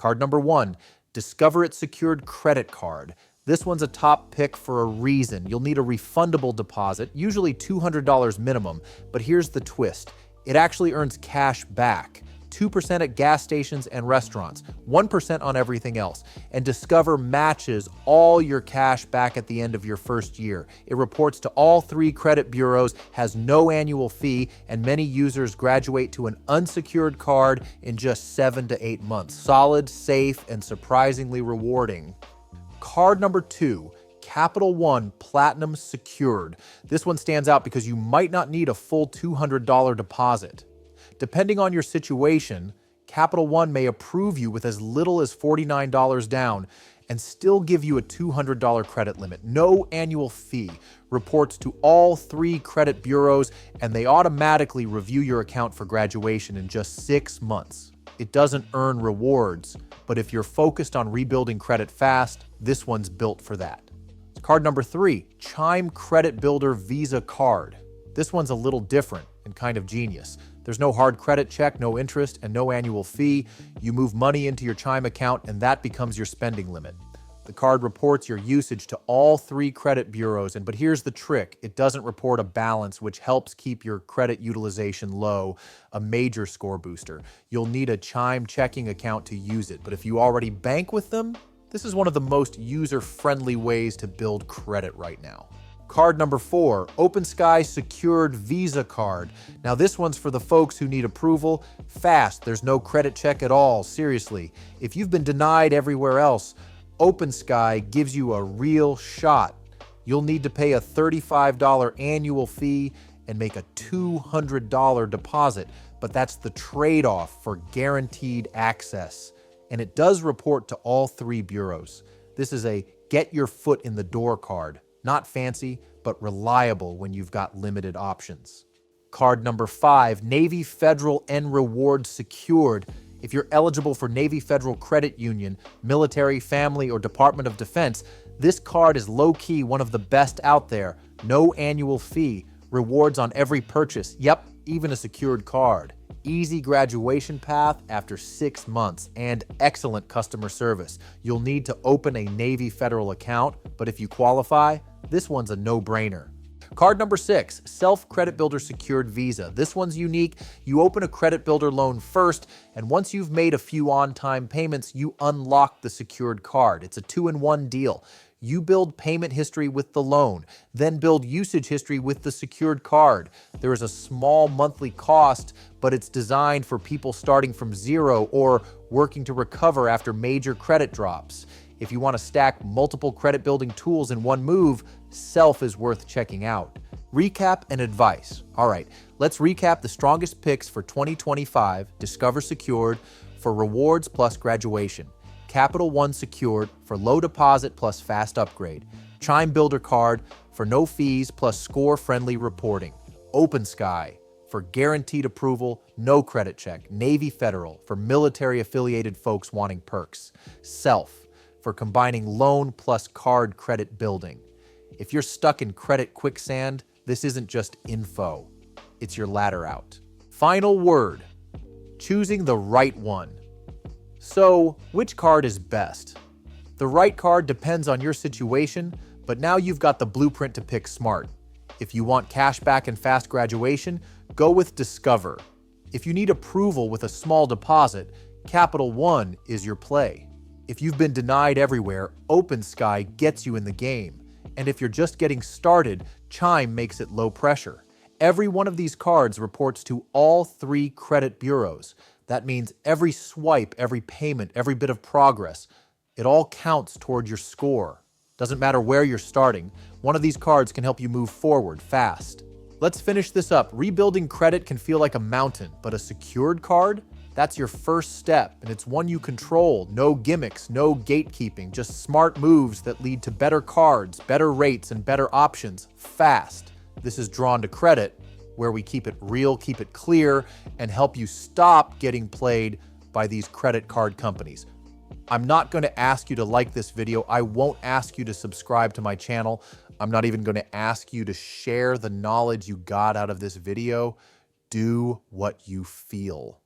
Card number 1, Discover It Secured Credit Card. This one's a top pick for a reason. You'll need a refundable deposit, usually $200 minimum, but here's the twist. It actually earns cash back. 2% at gas stations and restaurants, 1% on everything else. And Discover matches all your cash back at the end of your first year. It reports to all 3 credit bureaus, has no annual fee, and many users graduate to an unsecured card in just 7 to 8 months. Solid, safe, and surprisingly rewarding. Card number 2, Capital One Platinum Secured. This one stands out because you might not need a full $200 deposit. Depending on your situation, Capital One may approve you with as little as $49 down and still give you a $200 credit limit. No annual fee. Reports to all 3 credit bureaus, and they automatically review your account for graduation in just 6 months. It doesn't earn rewards, but if you're focused on rebuilding credit fast, this one's built for that. Card number 3, Chime Credit Builder Visa Card. This one's a little different and kind of genius. There's no hard credit check, no interest, and no annual fee. You move money into your Chime account, and that becomes your spending limit. The card reports your usage to all 3 credit bureaus, but here's the trick. It doesn't report a balance, which helps keep your credit utilization low, a major score booster. You'll need a Chime checking account to use it, but if you already bank with them, this is one of the most user-friendly ways to build credit right now. Card number 4, OpenSky Secured Visa Card. Now this one's for the folks who need approval fast. There's no credit check at all, seriously. If you've been denied everywhere else, OpenSky gives you a real shot. You'll need to pay a $35 annual fee and make a $200 deposit, but that's the trade-off for guaranteed access. And it does report to all 3 bureaus. This is a get your foot in the door card. Not fancy, but reliable when you've got limited options. Card number 5, Navy Federal and Reward Secured. If you're eligible for Navy Federal Credit Union, military, family, or Department of Defense, this card is low-key one of the best out there. No annual fee, rewards on every purchase, yep, even a secured card. Easy graduation path after 6 months, and excellent customer service. You'll need to open a Navy Federal account, but if you qualify, this one's a no-brainer. Card number 6, Self Credit Builder Secured Visa. This one's unique. You open a credit builder loan first, and once you've made a few on-time payments, you unlock the secured card. It's a 2-in-1 deal. You build payment history with the loan, then build usage history with the secured card. There is a small monthly cost, but it's designed for people starting from zero or working to recover after major credit drops. If you want to stack multiple credit building tools in one move, Self is worth checking out. Recap and advice. All right, let's recap the strongest picks for 2025 Discover Secured for rewards plus graduation. Capital One Secured for low deposit plus fast upgrade. Chime Builder Card for no fees plus score-friendly reporting. OpenSky for guaranteed approval, no credit check. Navy Federal for military-affiliated folks wanting perks. Self for combining loan plus card credit building. If you're stuck in credit quicksand, this isn't just info. It's your ladder out. Final word, choosing the right one. So, which card is best? The right card depends on your situation, but now you've got the blueprint to pick smart. If you want cash back and fast graduation, go with Discover. If you need approval with a small deposit, Capital One is your play. If you've been denied everywhere, OpenSky gets you in the game. And if you're just getting started, Chime makes it low pressure. Every one of these cards reports to all 3 credit bureaus. That means every swipe, every payment, every bit of progress, it all counts toward your score. Doesn't matter where you're starting, one of these cards can help you move forward fast. Let's finish this up. Rebuilding credit can feel like a mountain, but a secured card? That's your first step, and it's one you control. No gimmicks, no gatekeeping, just smart moves that lead to better cards, better rates, and better options, fast. This is Drawn to Credit, where we keep it real, keep it clear, and help you stop getting played by these credit card companies. I'm not going to ask you to like this video. I won't ask you to subscribe to my channel. I'm not even going to ask you to share the knowledge you got out of this video. Do what you feel.